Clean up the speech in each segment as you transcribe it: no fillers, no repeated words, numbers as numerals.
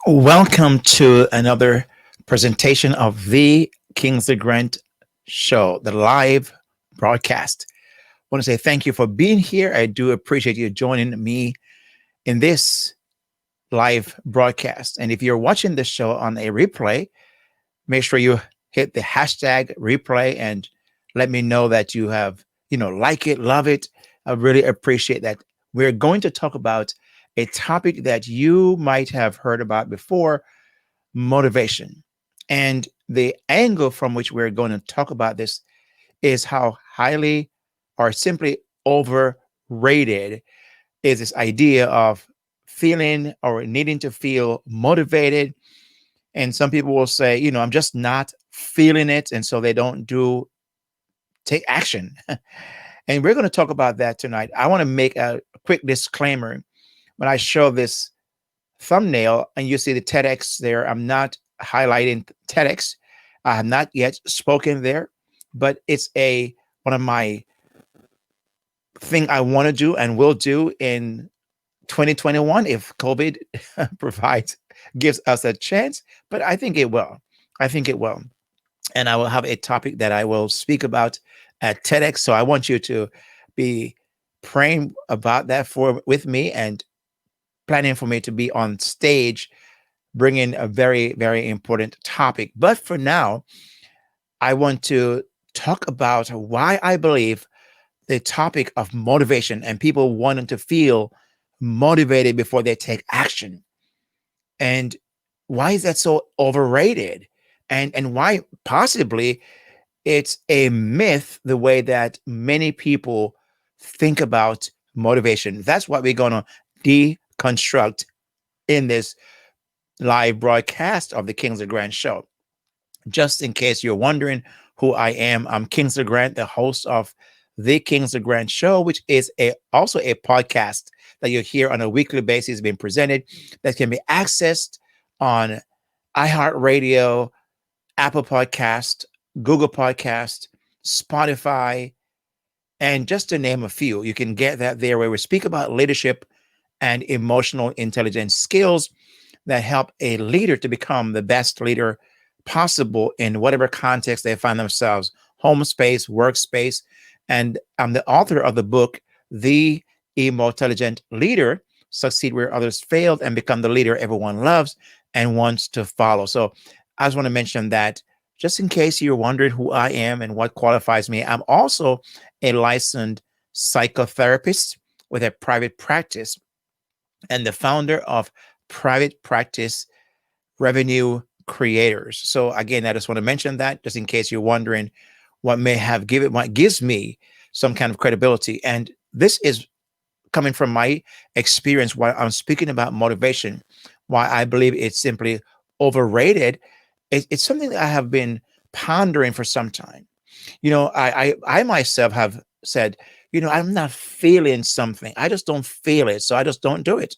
Welcome to another presentation of the Kingsley Grant show, the live broadcast. I want to say thank you for being here. I do appreciate you joining me in this live broadcast. And if you're watching this show on a replay, make sure you hit the hashtag replay and let me know that you have, like it, love it. I really appreciate that. We're going to talk about a topic that you might have heard about before: motivation. And the angle from which we're going to talk about this is how highly or simply overrated is this idea of feeling or needing to feel motivated. And some people will say, I'm just not feeling it. And so they don't take action. And we're going to talk about that tonight. I want to make a quick disclaimer. When I show this thumbnail and you see the TEDx there, I'm not highlighting TEDx. I have not yet spoken there, but it's one of my thing I want to do and will do in 2021 if COVID gives us a chance. But I think it will. I think it will. And I will have a topic that I will speak about at TEDx. So I want you to be praying about that with me and planning for me to be on stage bringing a very, very important topic. But for now, I want to talk about why I believe the topic of motivation and people wanting to feel motivated before they take action. And why is that so overrated? And why possibly it's a myth the way that many people think about motivation. That's what we're going to deconstruct in this live broadcast of the Kingsley Grant show. Just in case you're wondering who I am, I'm Kingsley Grant, the host of the Kingsley Grant show, which is also a podcast that you hear on a weekly basis being presented that can be accessed on iHeartRadio, Apple Podcast, Google Podcast, Spotify, and just to name a few. You can get that there, where we speak about leadership and emotional intelligence skills that help a leader to become the best leader possible in whatever context they find themselves: home space, workspace. And I'm the author of the book, The Emotelligent Leader: Succeed Where Others Failed and Become the Leader Everyone Loves and Wants to Follow. So I just want to mention that just in case you're wondering who I am and what qualifies me. I'm also a licensed psychotherapist with a private practice and the founder of Private Practice Revenue Creators. So again, I just want to mention that just in case you're wondering what gives me some kind of credibility. And this is coming from my experience while I'm speaking about motivation, why I believe it's simply overrated. It's something that I have been pondering for some time. I myself have said, I'm not feeling something. I just don't feel it. So I just don't do it.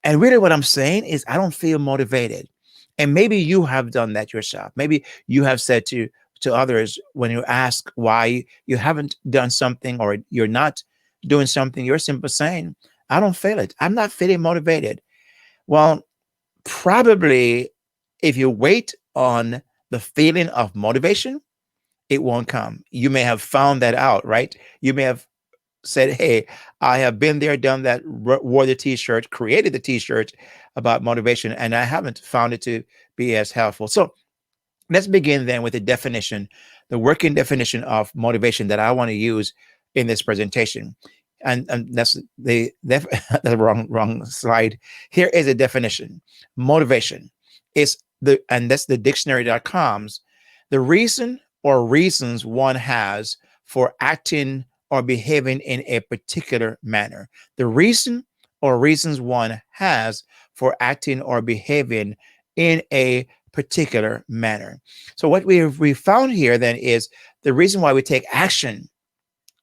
And really what I'm saying is I don't feel motivated. And maybe you have done that yourself. Maybe you have said to others, when you ask why you haven't done something or you're not doing something, you're simply saying, I don't feel it. I'm not feeling motivated. Well, probably if you wait on the feeling of motivation, it won't come. You may have found that out, right? You may have said, hey, I have been there, done that, wore the t-shirt, created the t-shirt about motivation, and I haven't found it to be as helpful. So let's begin then with the definition, the working definition of motivation that I want to use in this presentation. And that's the wrong slide. Here is a definition. Motivation is that's the dictionary.com's, the reason or reasons one has for acting or behaving in a particular manner. The reason or reasons one has for acting or behaving in a particular manner. So what we found here then is the reason why we take action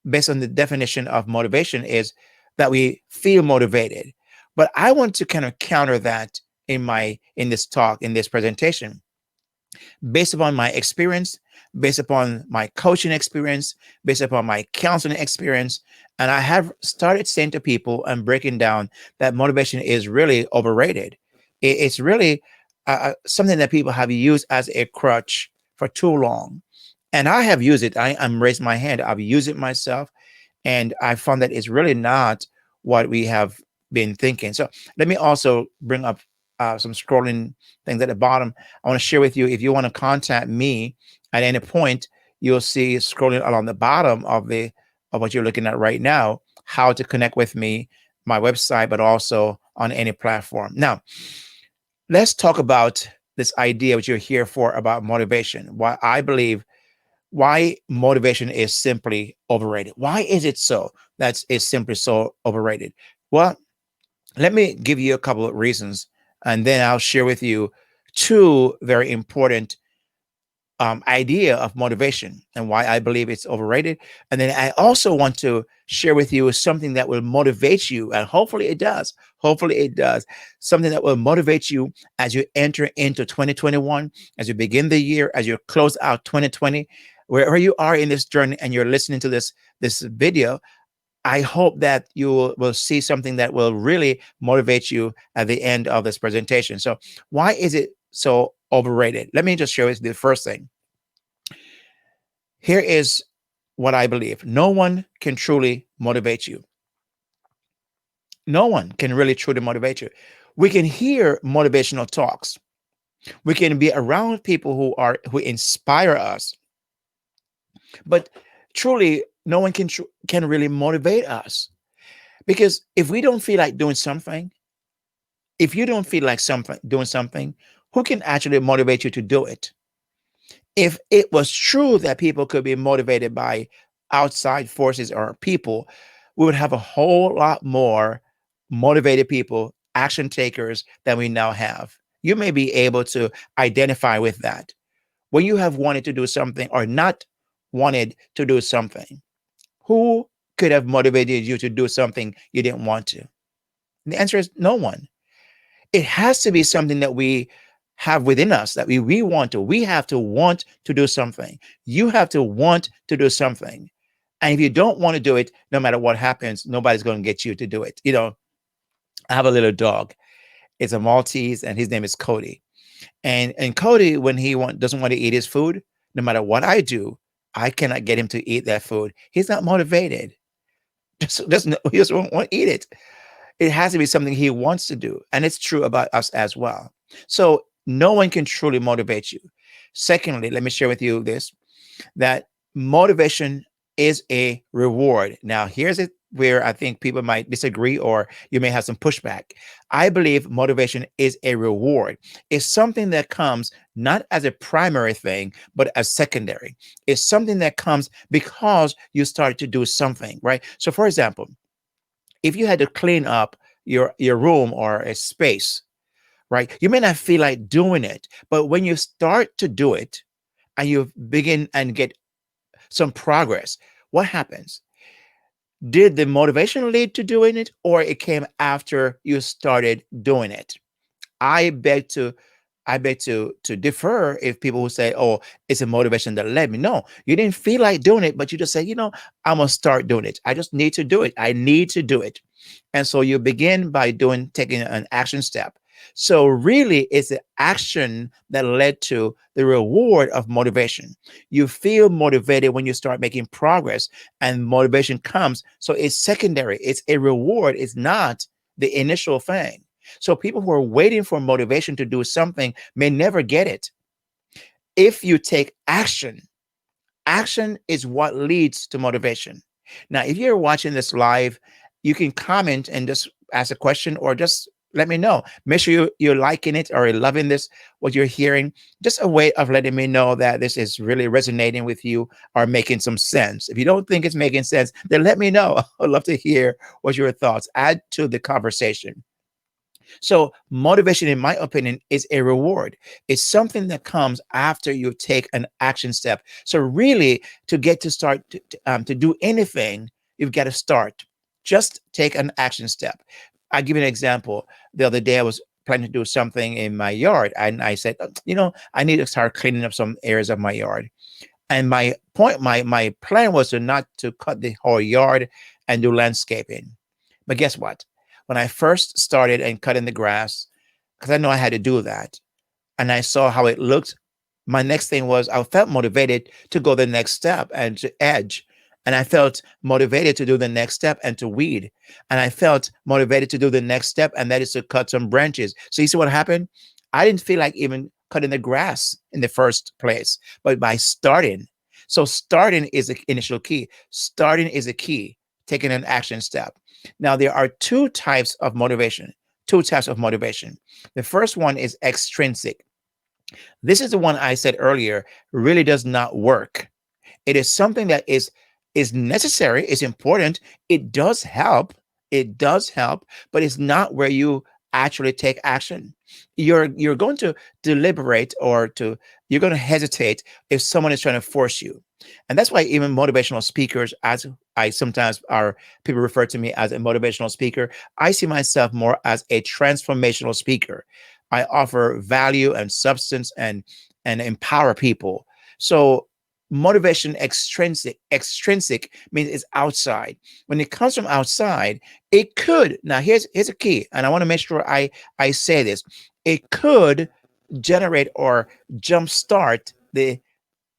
based on the definition of motivation is that we feel motivated. But I want to kind of counter that in this talk, in this presentation, based upon my experience, based upon my coaching experience, based upon my counseling experience. And I have started saying to people and breaking down that motivation is really overrated. It's really something that people have used as a crutch for too long. And I have used it. I'm raising my hand. I've used it myself. And I found that it's really not what we have been thinking. So let me also bring up some scrolling things at the bottom. I want to share with you, if you want to contact me at any point, you'll see scrolling along the bottom of what you're looking at right now, how to connect with me, my website, but also on any platform. Now, let's talk about this idea which you're here for about motivation. Why motivation is simply overrated. Why is it so that it's simply so overrated? Well, let me give you a couple of reasons, and then I'll share with you two very important idea of motivation and why I believe it's overrated. And then I also want to share with you something that will motivate you, and hopefully it does. Hopefully it does. Something that will motivate you as you enter into 2021, as you begin the year, as you close out 2020, wherever you are in this journey and you're listening to this video. I hope that you will see something that will really motivate you at the end of this presentation. So why is it so overrated? Let me just share with you the first thing. Here is what I believe. No one can truly motivate you. No one can really truly motivate you. We can hear motivational talks. We can be around people who inspire us. But truly, no one can really motivate us. Because if we don't feel like doing something, if you don't feel like doing something, who can actually motivate you to do it? If it was true that people could be motivated by outside forces or people, we would have a whole lot more motivated people, action takers than we now have. You may be able to identify with that. When you have wanted to do something or not wanted to do something, who could have motivated you to do something you didn't want to? And the answer is no one. It has to be something that we have within us that we want to. We have to want to do something. You have to want to do something. And if you don't want to do it, no matter what happens, nobody's going to get you to do it. I have a little dog. It's a Maltese, and his name is Cody. And Cody, when he doesn't want to eat his food, no matter what I do, I cannot get him to eat that food. He's not motivated. He just won't want to eat it. It has to be something he wants to do. And it's true about us as well. So no one can truly motivate you. Secondly, let me share with you this, that motivation is a reward. Now, here's it where I think people might disagree or you may have some pushback. I believe motivation is a reward. It's something that comes not as a primary thing, but as secondary. It's something that comes because you started to do something, right? So for example, if you had to clean up your room or a space, right? You may not feel like doing it, but when you start to do it and you begin and get some progress, what happens? Did the motivation lead to doing it, or it came after you started doing it? I beg to defer if people who say, "Oh, it's a motivation that led me." No, you didn't feel like doing it, but you just say, I'm gonna start doing it. I just need to do it. I need to do it. And so you begin by taking an action step. So really, it's the action that led to the reward of motivation. You feel motivated when you start making progress, and motivation comes. So it's secondary. It's a reward. It's not the initial thing. So people who are waiting for motivation to do something may never get it. If you take action, action is what leads to motivation. Now, if you're watching this live, you can comment and just ask a question or just let me know. Make sure you're liking it or you're loving this, what you're hearing. Just a way of letting me know that this is really resonating with you or making some sense. If you don't think it's making sense, then let me know. I'd love to hear what your thoughts. Add to the conversation. So motivation, in my opinion, is a reward. It's something that comes after you take an action step. So really, to get to start to do anything, you've got to start. Just take an action step. I'll give you an example. The other day, I was planning to do something in my yard, and I said, I need to start cleaning up some areas of my yard. And my plan was not to cut the whole yard and do landscaping. But guess what? When I first started and cutting the grass, because I know I had to do that. And I saw how it looked. My next thing was I felt motivated to go the next step and to edge. And I felt motivated to do the next step and to weed. And I felt motivated to do the next step, and that is to cut some branches. So you see what happened? I didn't feel like even cutting the grass in the first place, but by starting. So starting is the initial key. Starting is a key, taking an action step. Now, there are two types of motivation. Two types of motivation. The first one is extrinsic. This is the one I said earlier really does not work. It is something that is necessary, is important. It does help. It does help, but it's not where you actually take action. You're going to deliberate or to you're going to hesitate if someone is trying to force you. And that's why even motivational speakers, as I sometimes are people refer to me as a motivational speaker, I see myself more as a transformational speaker. I offer value and substance and empower people. So motivation extrinsic means it's outside. When it comes from outside, it could, now here's a key, and I want to make sure I say this. It could generate or jumpstart the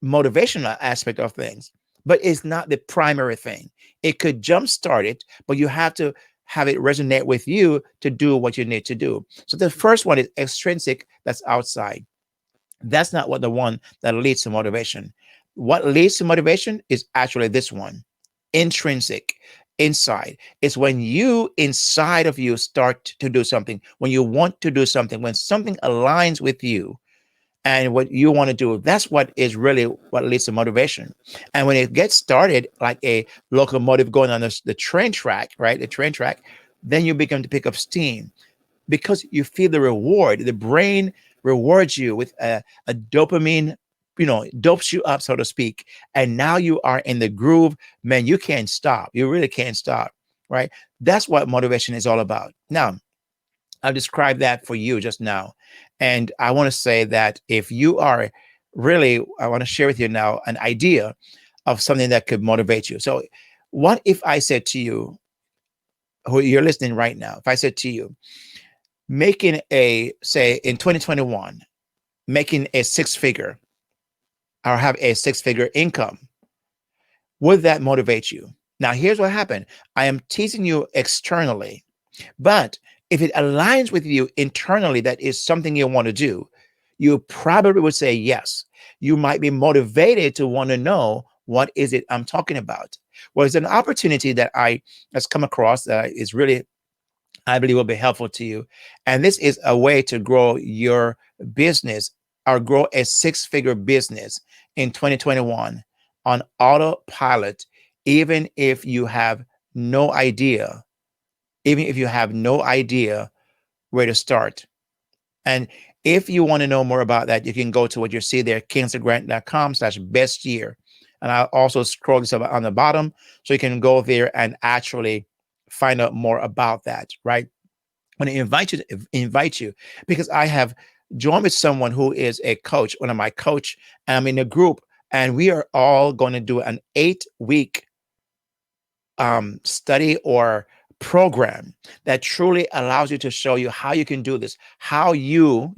motivational aspect of things, but it's not the primary thing. It could jumpstart it, but you have to have it resonate with you to do what you need to do. So the first one is extrinsic, that's outside. That's not what the one that leads to motivation. What leads to motivation is actually this one, intrinsic, inside. It's when you inside of you start to do something, when you want to do something, when something aligns with you and what you want to do. That's what is really what leads to motivation. And when it gets started, like a locomotive going on the train track, right? The train track, then you begin to pick up steam because you feel the reward. The brain rewards you with a dopamine, dopes you up, so to speak. And now you are in the groove. Man, you can't stop. You really can't stop, right? That's what motivation is all about. Now, I've described that for you just now. And I want to say that if you are really, I want to share with you now an idea of something that could motivate you. So, what if I said to you, who you're listening right now, if I said to you, making say in 2021, making a six figure or have a six figure income, would that motivate you? Now, here's what happened. I am teasing you externally, but if it aligns with you internally, that is something you want to do, you probably would say yes. You might be motivated to want to know what is it I'm talking about. Well, it's an opportunity that I has come across that is really, I believe, will be helpful to you. And this is a way to grow your business or grow a six-figure business in 2021 on autopilot, even if you have no idea, where to start. And if you want to know more about that, you can go to what you see there, kingsgrant.com/best year. And I'll also scroll this up on the bottom so you can go there and actually find out more about that, right? I want to invite you because I have joined with someone who is a coach, one of my coach, and I'm in a group, and we are all going to do an 8-week study or program that truly allows you to show you how you can do this, how I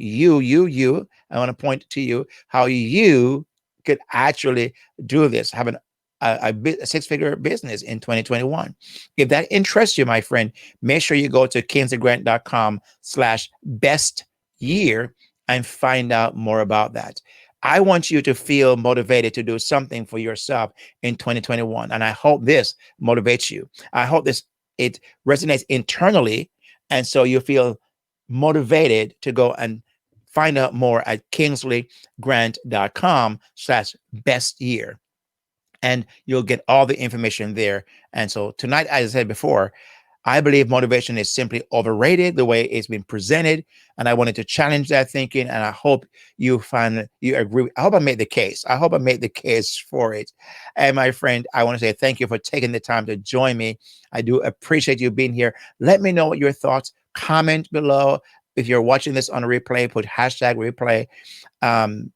want to point to you, how you could actually do this, have a six-figure business in 2021. If that interests you, my friend, make sure you go to kingsgrant.com/best year and find out more about that. I want you to feel motivated to do something for yourself in 2021. And I hope this motivates you. I hope it resonates internally. And so you feel motivated to go and find out more at kingsgrant.com/best year. And you'll get all the information there. And so tonight, as I said before, I believe motivation is simply overrated the way it's been presented. And I wanted to challenge that thinking. And I hope you agree. I hope I made the case. I hope I made the case for it. And my friend, I want to say thank you for taking the time to join me. I do appreciate you being here. Let me know what your thoughts. Comment below. If you're watching this on a replay, put #replay.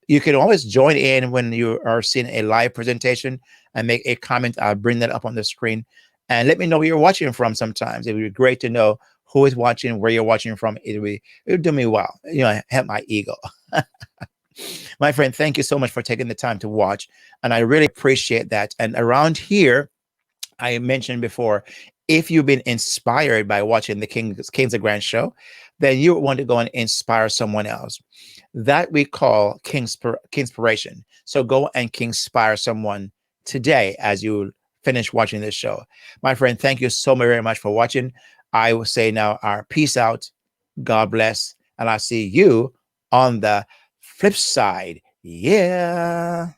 You can always join in when you are seeing a live presentation and make a comment. I'll bring that up on the screen. And let me know where you're watching from sometimes. It would be great to know who is watching, where you're watching from. It'll do me well. Help my ego. My friend, thank you so much for taking the time to watch. And I really appreciate that. And around here, I mentioned before, if you've been inspired by watching the Kingsley Grant show, then you want to go and inspire someone else. That we call Kingspiration. So go and Kingspire someone today as you finish watching this show. My friend, thank you so very much for watching. I will say now our peace out. God bless. And I'll see you on the flip side. Yeah.